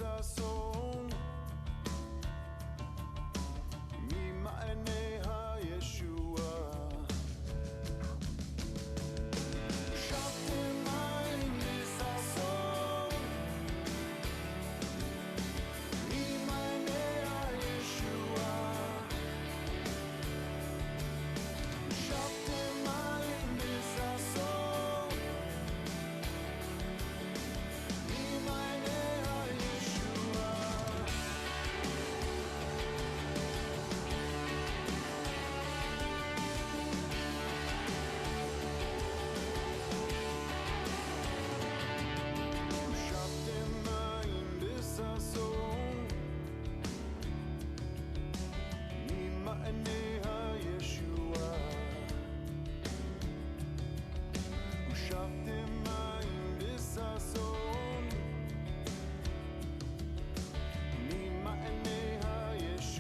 בששון ממעייני הישועה. שבתם מים בששון ממעייני הישועה. שבתם מים בששון ממעייני הישועה. שבתם מים בששון ממעייני הישועה.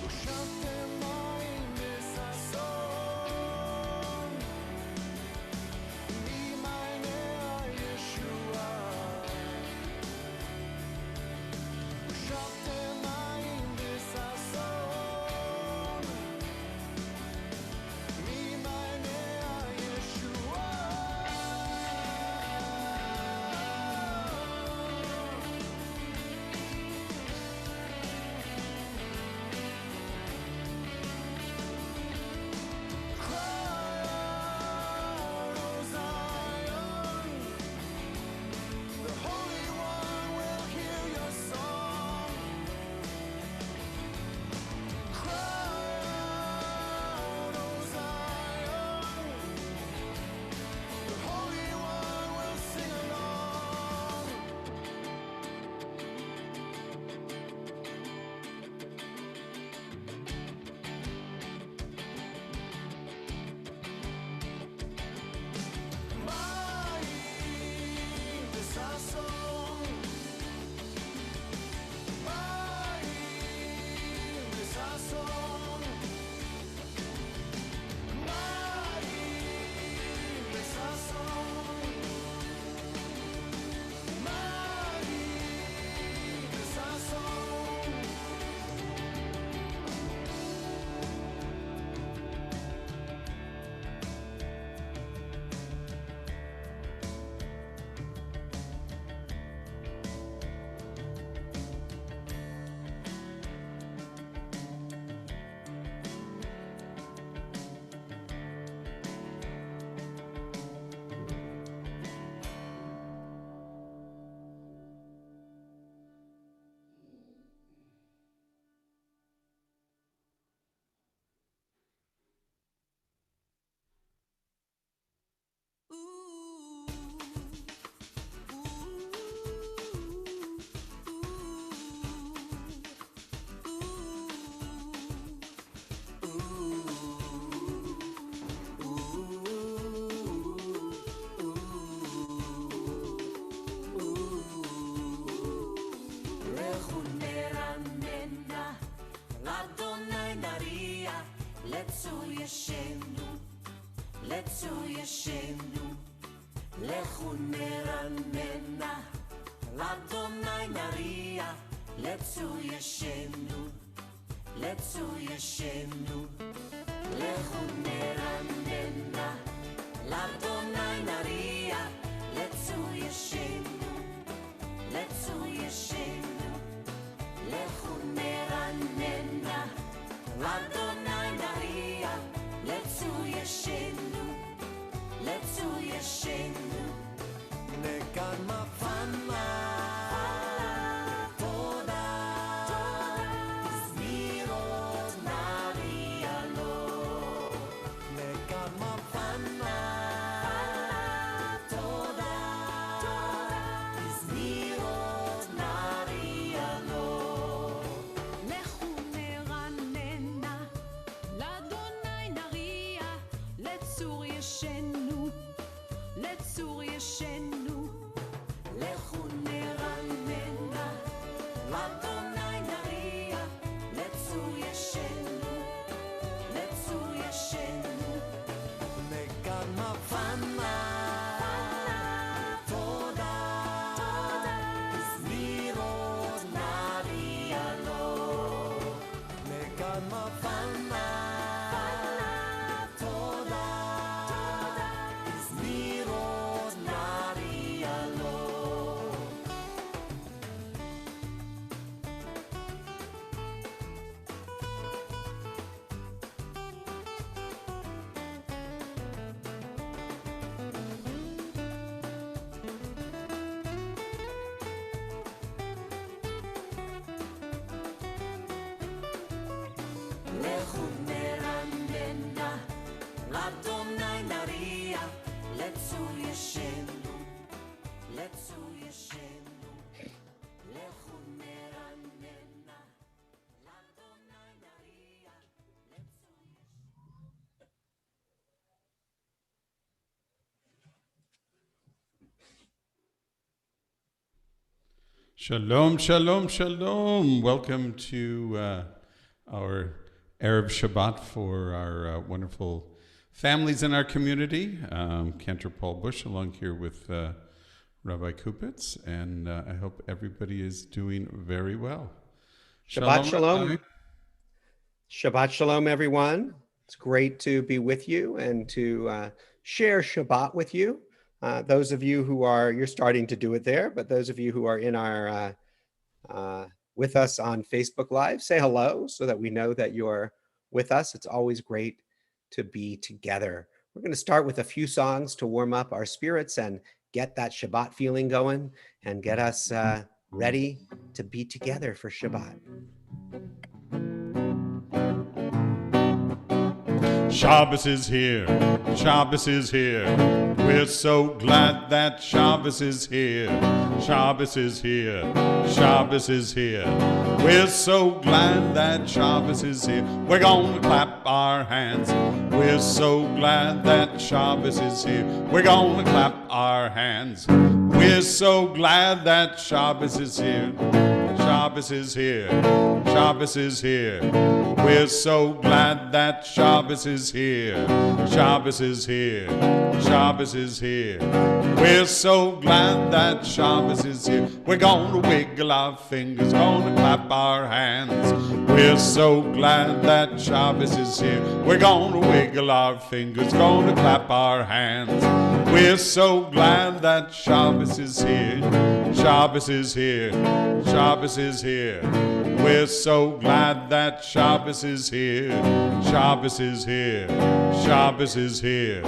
ושבתם מים בששון ממעייני הישועה. ושבתם מים בששון ממעייני הישועה. ושבתם מים בששון ממעייני הישועה. Cry out, O Zion, the Holy One will hear your song. Cry out, O Zion, the Holy One will sing along. מים בששון, מים בששון, מים בששון, מים בששון. לכו נרננה, לאדוני נריע, לצו ישנו, לצו ישנו. לכו נרננה, לאדוני נריע, לצו ישנו, לצו ישנו. לכו נרננה, לאדוני נריע, לצו ישנו, לצו ישנו. לכו נרננה, לאדוני נריע, לצו ישנו, לצו ישנו. נקמה פנה תודה, זמירות נריע לו. נקמה פנה תודה, זמירות נריע Shalom, shalom, shalom. Welcome to our Erev Shabbat for our wonderful families in our community. Cantor Paul Bush along here with Rabbi Kupitz, and I hope everybody is doing very well. Shabbat shalom. Rabbi. Shabbat shalom, everyone. It's great to be with you and to share Shabbat with you. Those of you who are, you're starting to do it there, but those of you who are in our, with us on Facebook Live, say hello so that we know that you're with us. It's always great to be together. We're going to start with a few songs to warm up our spirits and get that Shabbat feeling going and get us ready to be together for Shabbat. Shabbos is here, Shabbos is here. We're so glad that Shabbos is here. Shabbos is here, Shabbos is here. We're so glad that Shabbos is here. We're gonna clap our hands. We're so glad that Shabbos is here. We're gonna clap our hands. We're so glad that Shabbos is here. Shabbos is here, Shabbos is here. We're so glad that Shabbos is here. Shabbos is here, Shabbos is here. We're so glad that Shabbos is here. We're gonna wiggle our fingers, gonna clap our hands. We're so glad that Shabbos is here. We're gonna wiggle our fingers, gonna clap our hands. We're so glad that Shabbos is here. Shabbos is here, Shabbos is here. We're so glad that Shabbos is here. Shabbos is here, Shabbos is here.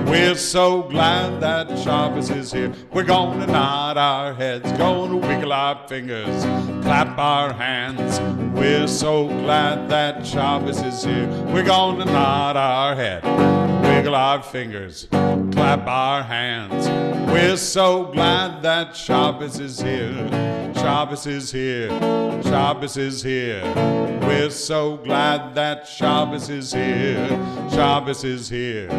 We're so glad that Shabbos is here. We're gonna nod our heads, gonna wiggle our fingers, clap our hands. We're so glad that Shabbos is here. We're gonna nod our head, wiggle our fingers, clap our hands. We're so glad that Shabbos is here. Shabbos is here, Shabbos is here. We're so glad that Shabbos is here. Shabbos is here,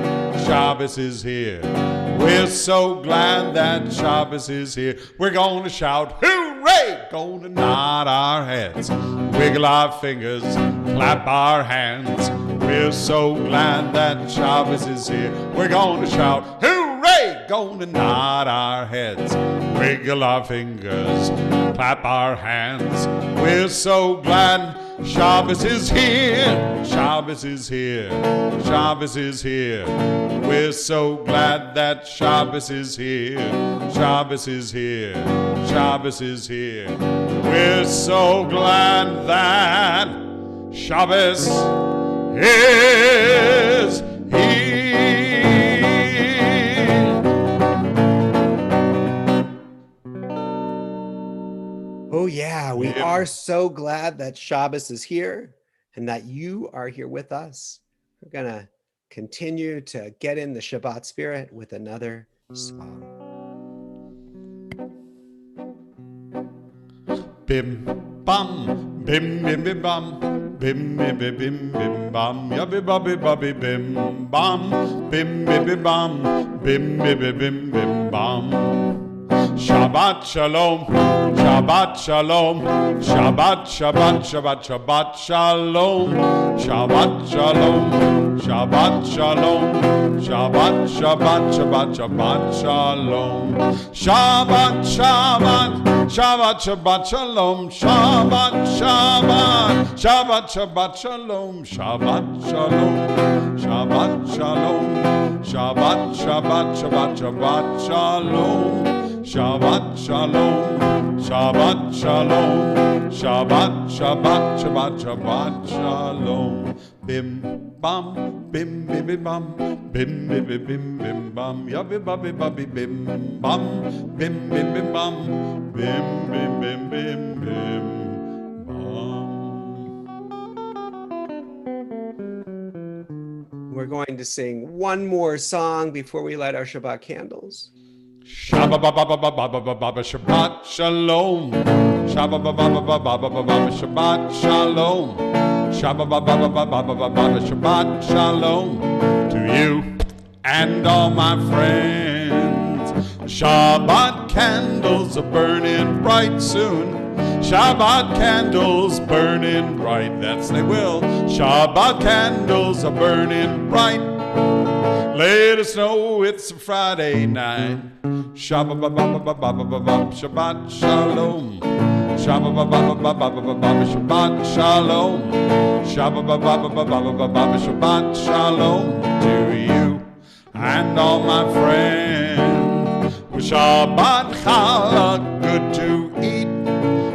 Shabbos is here. We're so glad that Shabbos is here. We're gonna shout, hooray! Gonna nod our heads, wiggle our fingers, clap our hands. We're so glad that Shabbos is here. We're gonna shout, hooray! Gonna nod our heads, wiggle our fingers, clap our hands. We're so glad Shabbos is here. Shabbos is here, Shabbos is here. We're so glad that Shabbos is here. Shabbos is here, Shabbos is here. We're so glad that Shabbos is here. Oh yeah, we are so glad that Shabbos is here and that you are here with us. We're gonna continue to get in the Shabbat spirit with another song. Bim bam, bim bim bim bam, bim bim bim bim bim bam, yabbi babbi babbi bim bam, bim bim bim bam, bim bim bim bim bim bam. Shabbat shalom, Shabbat shalom, Shabbat Shabbat Shabbat Shabbat shalom, Shabbat shalom, Shabbat shalom, Shabbat Shabbat Shabbat Shabbat shalom, Shabbat Shabbat. Shabbat, Shabbat, Shalom, Shabbat, Shabbat, Shabbat, Shabbat, Shalom, Shabbat, Shalom, Shabbat, Shalom, Shabbat, Shabbat, Shabbat, Shabbat, Shalom, Shabbat, Shalom, Shabbat, Shalom, Shabbat, Shabbat, Shabbat, Shabbat, Shalom, Bim, bam, bim, bim, bim, bam, bim, bim, bim, bim, bim, bam, yabbi, babbi, babbi, bim, bam, bim, bim, bim, bam, bim, bim, bim, bim, bim, bam. We're going to sing one more song before we light our Shabbat candles. Shabbat, Shabbat, Shalom. Shabbat, Shabbat, Shalom. Shabbat, Shabbat, Shalom to you and all my friends. Shabbat candles are burning bright soon. Shabbat candles burning bright, that's they will. Shabbat candles are burning bright. Let us know it's a Friday night. Shabbat shalom. Shabbat shalom. Shabbat shalom to you and all my friends. Shabbat challah, good to eat.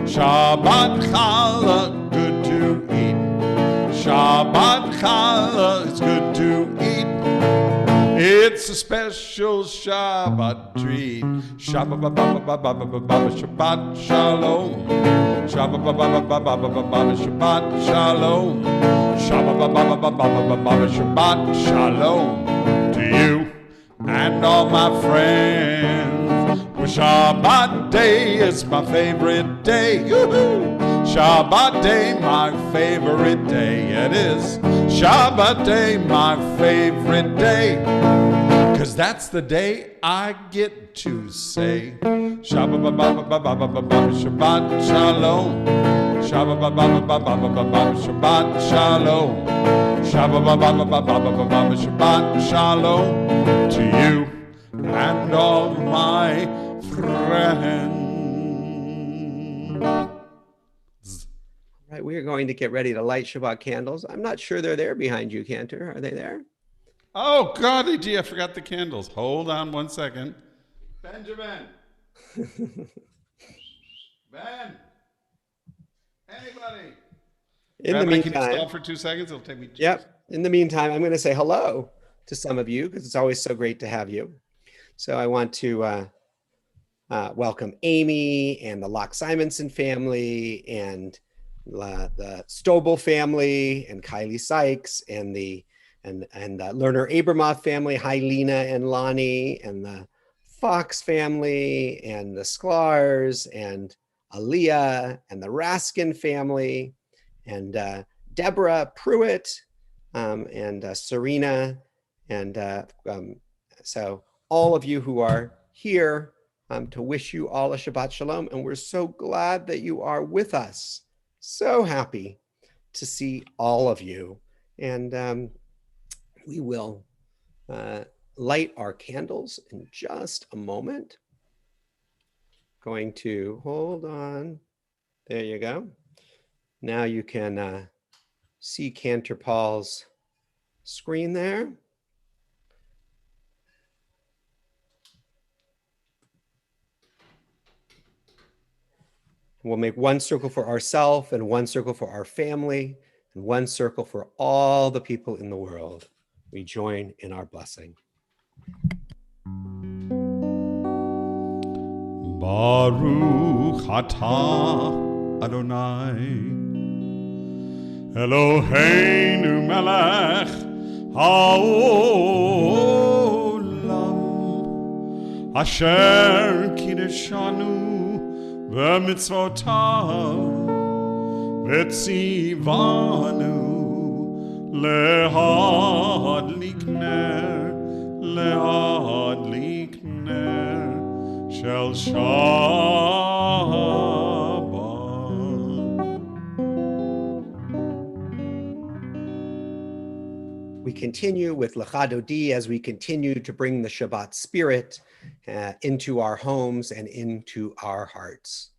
Shabbat challah, good to eat. Shabbat challah, it's good to eat. It's a special Shabbat treat. Shabbat shalom. Shabbat shalom. Shabbat shalom to you and all my friends. Well, Shabbat day is my favorite day. Yoo-hoo! Shabbat day, my favorite day. It is Shabbat day, my favorite day. 'Cause that's the day I get to say Shabbat shalom. Shabbat shalom. Shabbat shalom to you and all my friends. Right, we are going to get ready to light Shabbat candles. I'm not sure they're there behind you, Cantor. Are they there? Oh, golly gee, I forgot the candles. Hold on one second. Benjamin. Ben. Anybody? In the Can you stall meantime, for 2 seconds? It'll take me 2 yep. In the meantime, I'm going to say hello to some of you because it's always so great to have you. So I want to welcome Amy and the Locke Simonson family and the Stobel family and Kylie Sykes and the Lerner Abramoff family. Hi, Lena and Lonnie, and the Fox family and the Sklars and Aaliyah and the Raskin family and Deborah Pruitt and Serena. And so all of you who are here to wish you all a Shabbat Shalom. And we're so glad that you are with us. So happy to see all of you. And we will light our candles in just a moment. Going to hold on. There you go. Now you can see Cantor Paul's screen there. We'll make one circle for ourselves and one circle for our family and one circle for all the people in the world. We join in our blessing. Baruch atah Adonai Eloheinu melech haolam asher kiddushanu v'mitzvotav v'tzivanu lehadlik ner shel Shabbat. We continue with Lecha Dodi as we continue to bring the Shabbat spirit into our homes and into our hearts.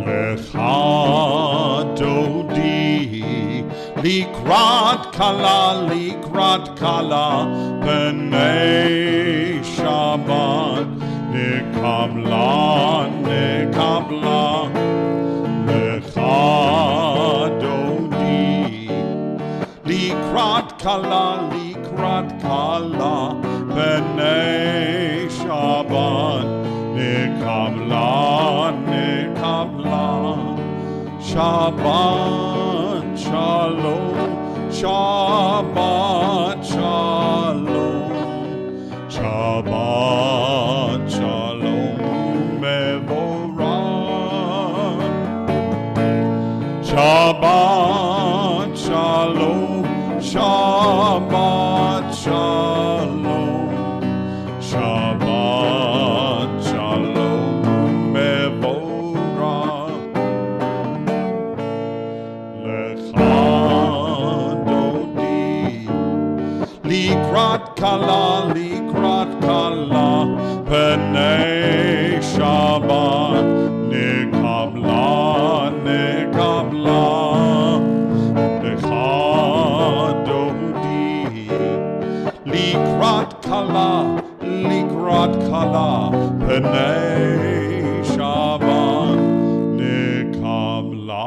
Lecha Dodi Likrat kala B'nei Shabbat Nekabla Lecha Dodi Likrat kala B'nei Shabbat Nekabla Shabbat Shalom, Shabbat Shalom, Shabbat Shalom, Mevorah, Shabbat Shalom. B'nai Shabbat Nikabla Nechadodi Likrat Kala B'nai Shabbat Nikabla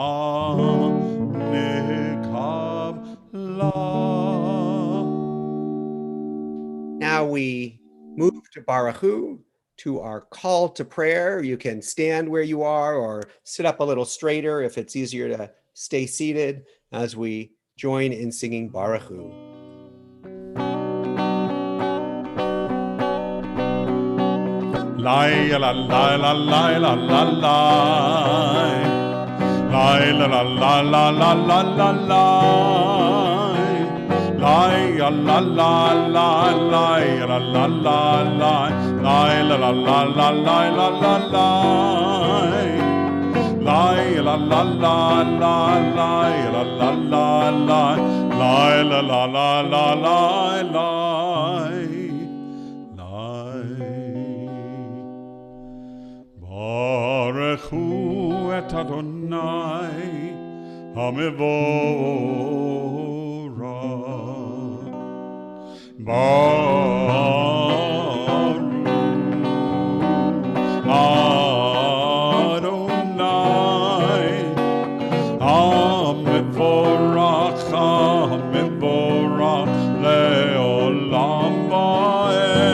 Now we move to Baruch Hu, to our call to prayer. You can stand where you are or sit up a little straighter if it's easier to stay seated as we join in singing Baruch Hu. Lai la la la la la la la Lai la la la la la la la la Lai la la la la la la la la Lai la la la la la la la la Lai la la la la la la la la Lai la la la la la Baruch Hu et Adonai HaMevorach Baruch Adonai HaMevorach HaMevorach Le'olam va'ed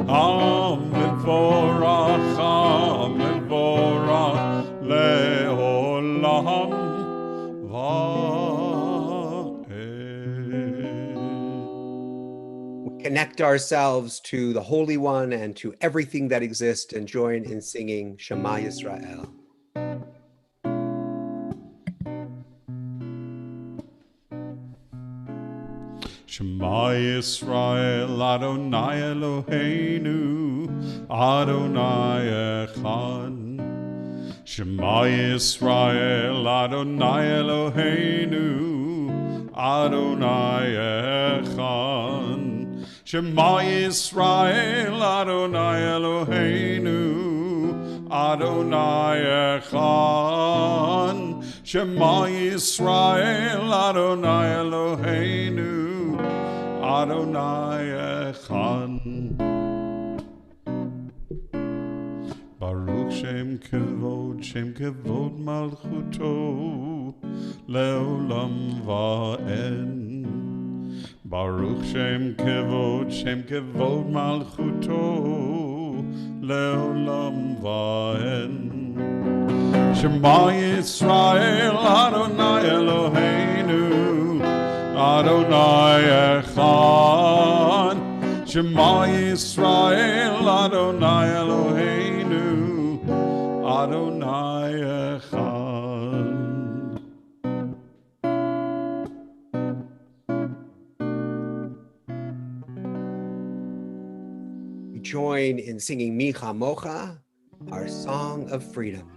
HaMevorach HaMevorach Le'olam va'ed. Connect ourselves to the Holy One and to everything that exists and join in singing Shema Yisrael. Shema Yisrael, Adonai Eloheinu, Adonai Echad. Shema Yisrael, Adonai Eloheinu, Adonai Echad. Shema Yisrael, Adonai Eloheinu, Adonai Echad. Shema Yisrael, Adonai Eloheinu, Adonai Echad. Baruch Shem Kevod Malchuto Leolam Va'ed. Baruch Shem Kevod Malchuto Leolam Va'ed. Shema Yisrael, Adonai Eloheinu, Adonai Echad. Shema Yisrael, Adonai Eloheinu, Adonai Echad. We join in singing Mi Chamocha, our song of freedom.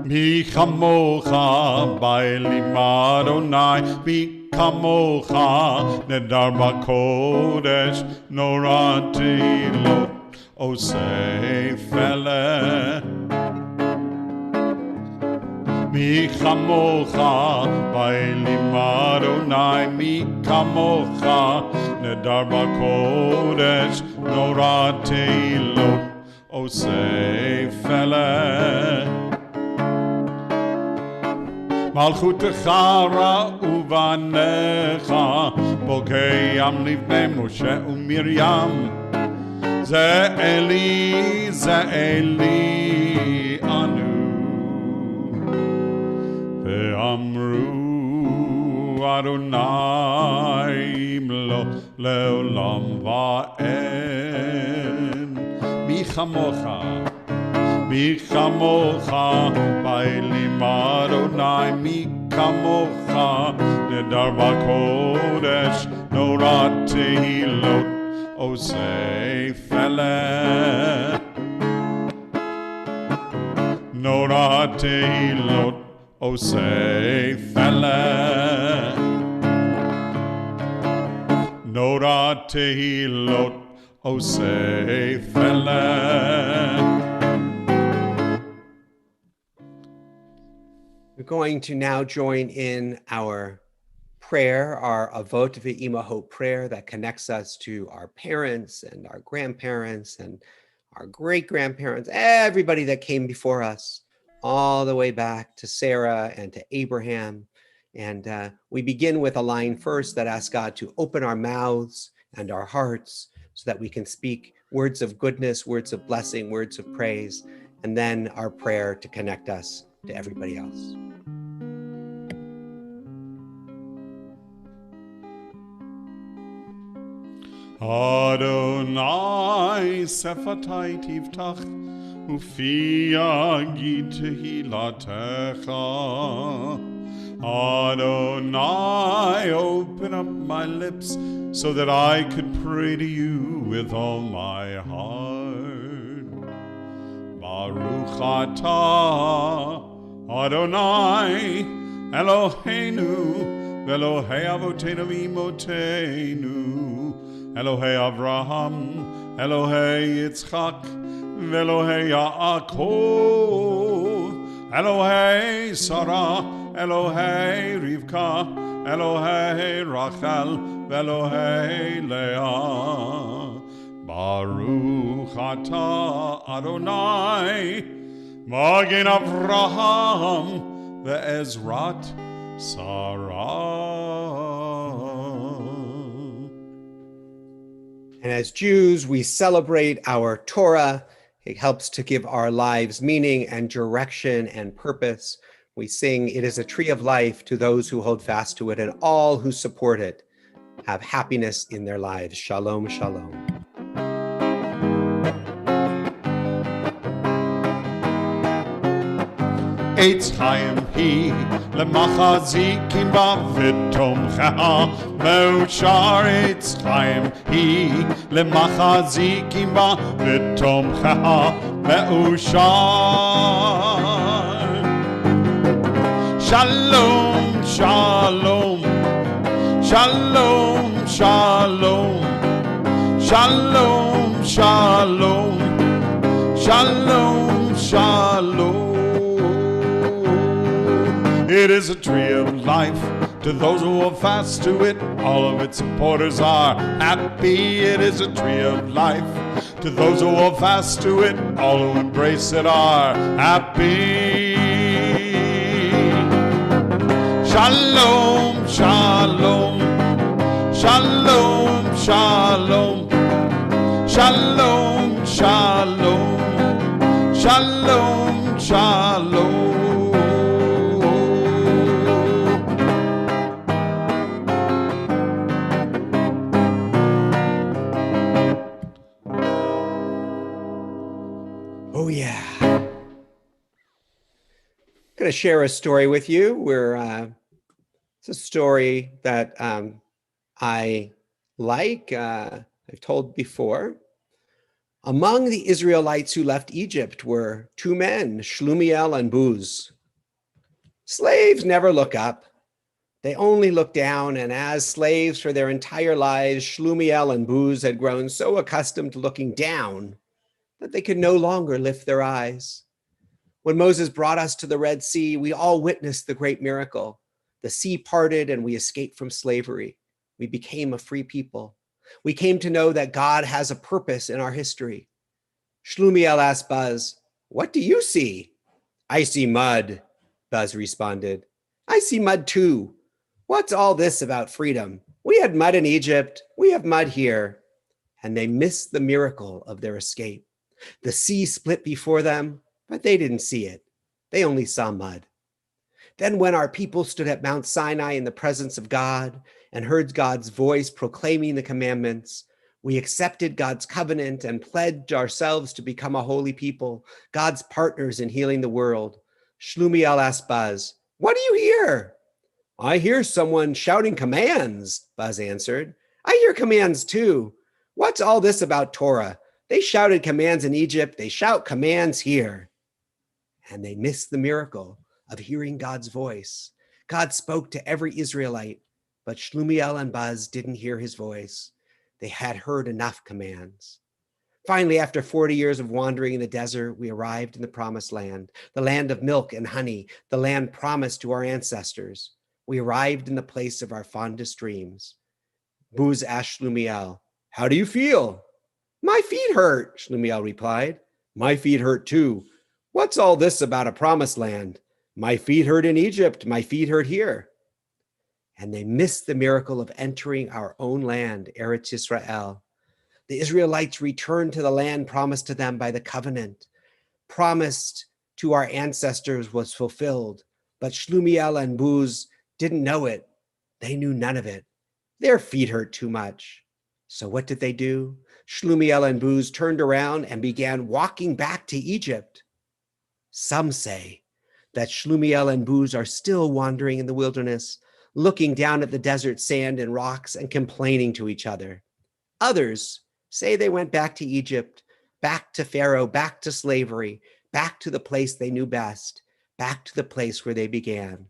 Mi chamocha bailim Adonai, mi chamocha nedar b'kodesh, norati lo osei fele. Mi chamocha bailim Adonai, mi chamocha nedar b'kodesh, norati lo osei fele. Malchutecha uvanecha, bokeyam livnei Moshe uMiriam. Ze Eli anu. Ve'amru Adonai lo leolam va'ed. Mi chamocha bailim Adonai, mi chamocha nedar b'kodesh, norati lo osei fele. Nora tehilot osei felech. Nora tehilot osei felech. We're going to now join in our prayer, our Avot Ve'imahot prayer that connects us to our parents and our grandparents and our great-grandparents, everybody that came before us, all the way back to Sarah and to Abraham. And we begin with a line first that asks God to open our mouths and our hearts so that we can speak words of goodness, words of blessing, words of praise, and then our prayer to connect us to everybody else. Adonai sefatai tiftach ufi yagid tehilatecha. Adonai, open up my lips so that I could pray to you with all my heart. Baruch atah Adonai Eloheinu Elohei Avotenu V'Imotenu Elohei Avraham, Elohei Yitzchak, Elohei Yaakov, Elohei Sarah, Elohei Rivka, Elohei Rachel, Elohei Leah. Baruch atah Adonai, Magen Avraham, ve'ezrat Sarah. And as Jews, we celebrate our Torah. It helps to give our lives meaning and direction and purpose. We sing, "It is a tree of life to those who hold fast to it, and all who support it have happiness in their lives." Shalom, shalom. Eitz Chaim hi lemachazikim ba v'tomcheha Meushar Eitz Chaim hi lemachazikim ba v'tomcheha Meushar. Shalom, shalom, shalom, shalom, shalom, shalom, shalom, shalom. It is a tree of life to those who hold fast to it. All of its supporters are happy. It is a tree of life to those who hold fast to it. All who embrace it are happy. Shalom, shalom, shalom, shalom, shalom, shalom, shalom, shalom. Oh, yeah. I'm going to share a story with you where it's a story that I like. I've told before. Among the Israelites who left Egypt were two men, Shlumiel and Buz. Slaves never look up. They only look down, and as slaves for their entire lives, Shlumiel and Buz had grown so accustomed to looking down that they could no longer lift their eyes. When Moses brought us to the Red Sea, we all witnessed the great miracle. The sea parted and we escaped from slavery. We became a free people. We came to know that God has a purpose in our history. Shlumiel asked Buz, "What do you see?" "I see mud," Buz responded. "I see mud too. What's all this about freedom? We had mud in Egypt. We have mud here." And they missed the miracle of their escape. The sea split before them, but they didn't see it. They only saw mud. Then when our people stood at Mount Sinai in the presence of God and heard God's voice proclaiming the commandments, we accepted God's covenant and pledged ourselves to become a holy people, God's partners in healing the world. Shlumiel asked Buz, "What do you hear?" "I hear someone shouting commands," Buz answered. "I hear commands too. What's all this about Torah? They shouted commands in Egypt. They shout commands here." and they missed the miracle of hearing God's voice. God spoke to every Israelite, but Shlumiel and Buz didn't hear his voice. They had heard enough commands. Finally, after 40 years of wandering in the desert, we arrived in the promised land, the land of milk and honey, the land promised to our ancestors. We arrived in the place of our fondest dreams. Buz asked Shlumiel, "How do you feel?" "My feet hurt," Shlumiel replied. "My feet hurt too. What's all this about a promised land? My feet hurt in Egypt. My feet hurt here." And they missed the miracle of entering our own land, Eretz Israel. The Israelites returned to the land promised to them by the covenant. Promised to our ancestors was fulfilled, but Shlumiel and Buz didn't know it. They knew none of it. Their feet hurt too much. So what did they do? Shlumiel and Buz turned around and began walking back to Egypt. Some say that Shlumiel and Buz are still wandering in the wilderness, looking down at the desert sand and rocks and complaining to each other. Others say they went back to Egypt, back to Pharaoh, back to slavery, back to the place they knew best, back to the place where they began.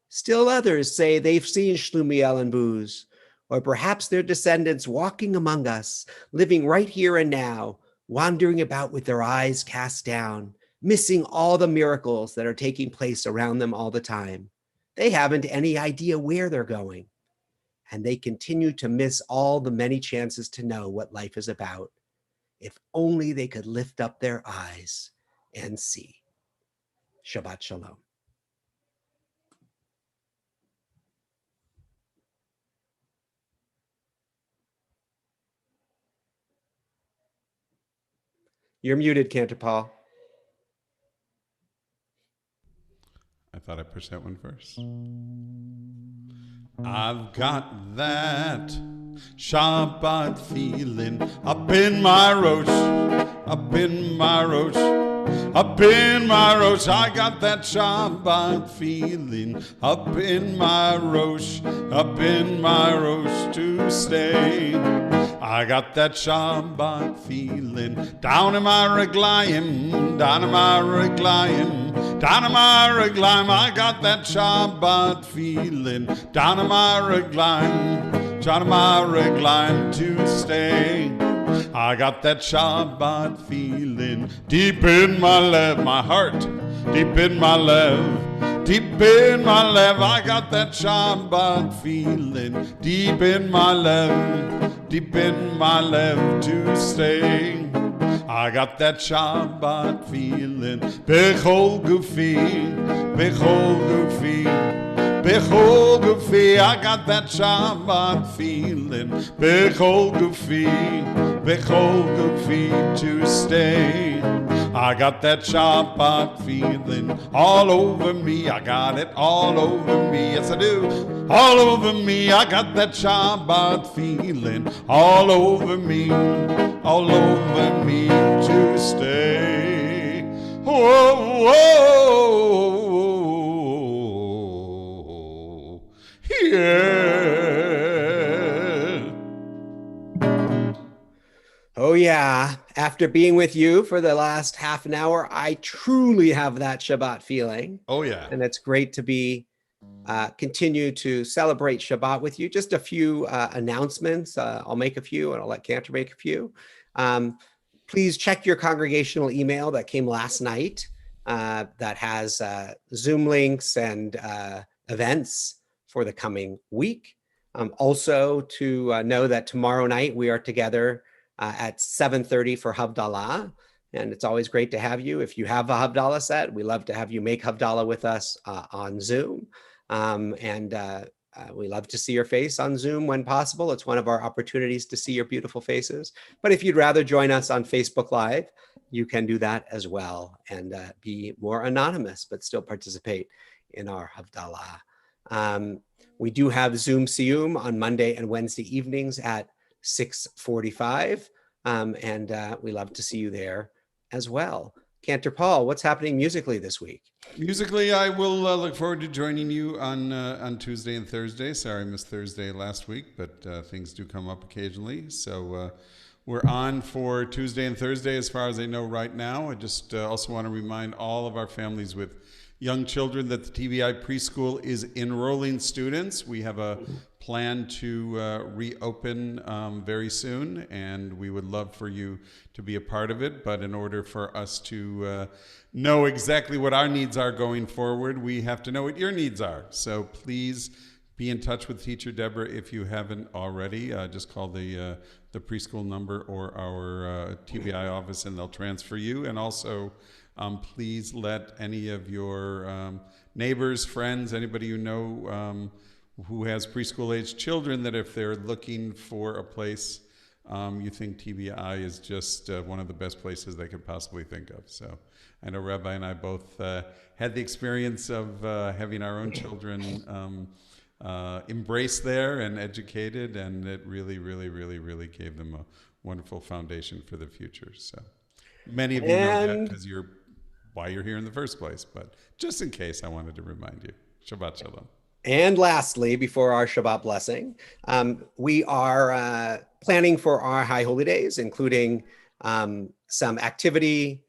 Still others say they've seen Shlumiel and Buz, or perhaps their descendants walking among us, living right here and now, wandering about with their eyes cast down, missing all the miracles that are taking place around them all the time. They haven't any idea where they're going, and they continue to miss all the many chances to know what life is about. If only they could lift up their eyes and see. Shabbat Shalom. You're muted, Cantor Paul. I thought I pushed that one first. I've got that Shabbat feeling up in my rosh, up in my rosh, up in my rosh. I got that Shabbat feeling up in my rosh, up in my rosh to stay. I got that Shabbat feeling down in my reglayim, down in my reglayim, down in my reglayim. I got that Shabbat feeling down in my reglayim, down in my reglayim to stay. I got that Shabbat feeling deep in my lev, my heart, deep in my lev, deep in my lev. I got that Shabbat feeling deep in my lev, deep in my lev to stay. I got that Shabbat feeling bechol gufi, bechol gufi, bechol gufi. I got that Shabbat feeling bechol gufi, bechol gufi to stay. I got that Shabbat feeling all over me. I got it all over me. Yes, I do. All over me. I got that Shabbat feeling all over me. All over me to stay. Whoa, whoa. Yeah. Oh yeah, after being with you for the last half an hour, I truly have that Shabbat feeling. Oh yeah. And it's great to be continue to celebrate Shabbat with you. Just a few announcements. I'll make a few and I'll let Cantor make a few. Please check your congregational email that came last night that has Zoom links and events for the coming week. Also to know that tomorrow night we are together at 7:30 for Havdalah. And it's always great to have you. If you have a Havdalah set, we love to have you make Havdalah with us on Zoom. We love to see your face on Zoom when possible. It's one of our opportunities to see your beautiful faces. But if you'd rather join us on Facebook Live, you can do that as well and be more anonymous, but still participate in our Havdalah. We do have Zoom Siyum on Monday and Wednesday evenings at 6:45. We love to see you there as well. Cantor Paul, what's happening musically this week? Musically, I will look forward to joining you on Tuesday and Thursday. Sorry I missed Thursday last week, but things do come up occasionally. So We're on for Tuesday and Thursday as far as I know right now. I just also want to remind all of our families with young children that the TBI preschool is enrolling students. We have a plan to reopen very soon, and we would love for you to be a part of it. But in order for us to know exactly what our needs are going forward, we have to know what your needs are. So please be in touch with Teacher Deborah if you haven't already. Just call the preschool number or our TBI office, and they'll transfer you. And also, please let any of your neighbors, friends, anybody you know who has preschool-age children, that if they're looking for a place, you think TBI is just one of the best places they could possibly think of. So I know Rabbi and I both had the experience of having our own children embraced there and educated, and it really, really, really, really gave them a wonderful foundation for the future. So many of you know that because why you're here in the first place, but just in case, I wanted to remind you. Shabbat Shalom. And lastly, before our Shabbat blessing, we are planning for our High Holy Days, including some activity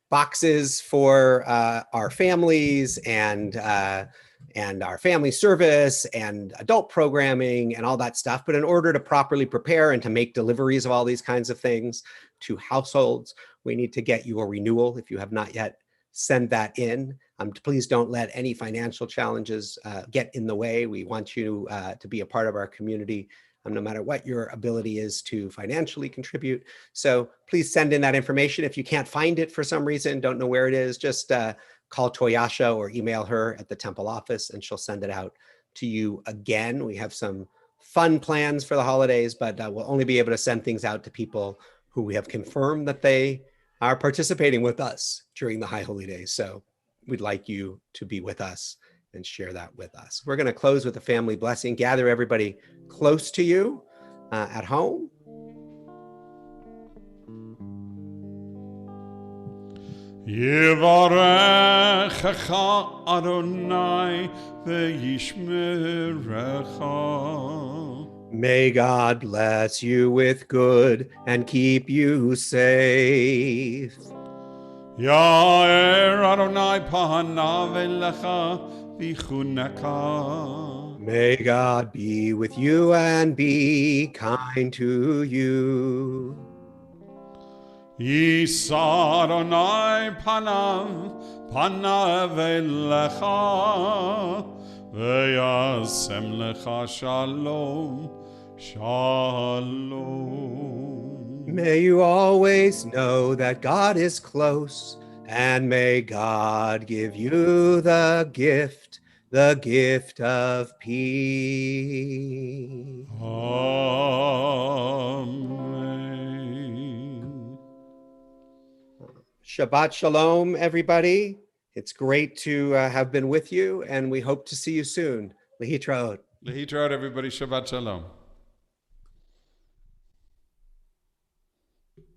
boxes for our families and our family service and adult programming and all that stuff. But in order to properly prepare and to make deliveries of all these kinds of things to households, we need to get you a renewal. If you have not yet, send that in. Please don't let any financial challenges get in the way. We want you to be a part of our community, no matter what your ability is to financially contribute. So please send in that information. If you can't find it for some reason, don't know where it is, just call Toyasha or email her at the Temple office, and she'll send it out to you again. We have some fun plans for the holidays, but we'll only be able to send things out to people who we have confirmed that they are participating with us during the High Holy Days. So we'd like you to be with us and share that with us. We're going to close with a family blessing. Gather everybody close to you at home. Yivarechecha Adonai ve'yishmerecha. May God bless you with good and keep you safe. Ya'er Adonai panav elecha v'chuneka. May God be with you and be kind to you. Yisa Adonai panav elecha ve'yasem lecha shalom. Shalom. May you always know that God is close, and may God give you the gift of peace. Amen. Shabbat Shalom, everybody. It's great to have been with you, and we hope to see you soon. Lehitraot. Lehitraot, everybody. Shabbat Shalom.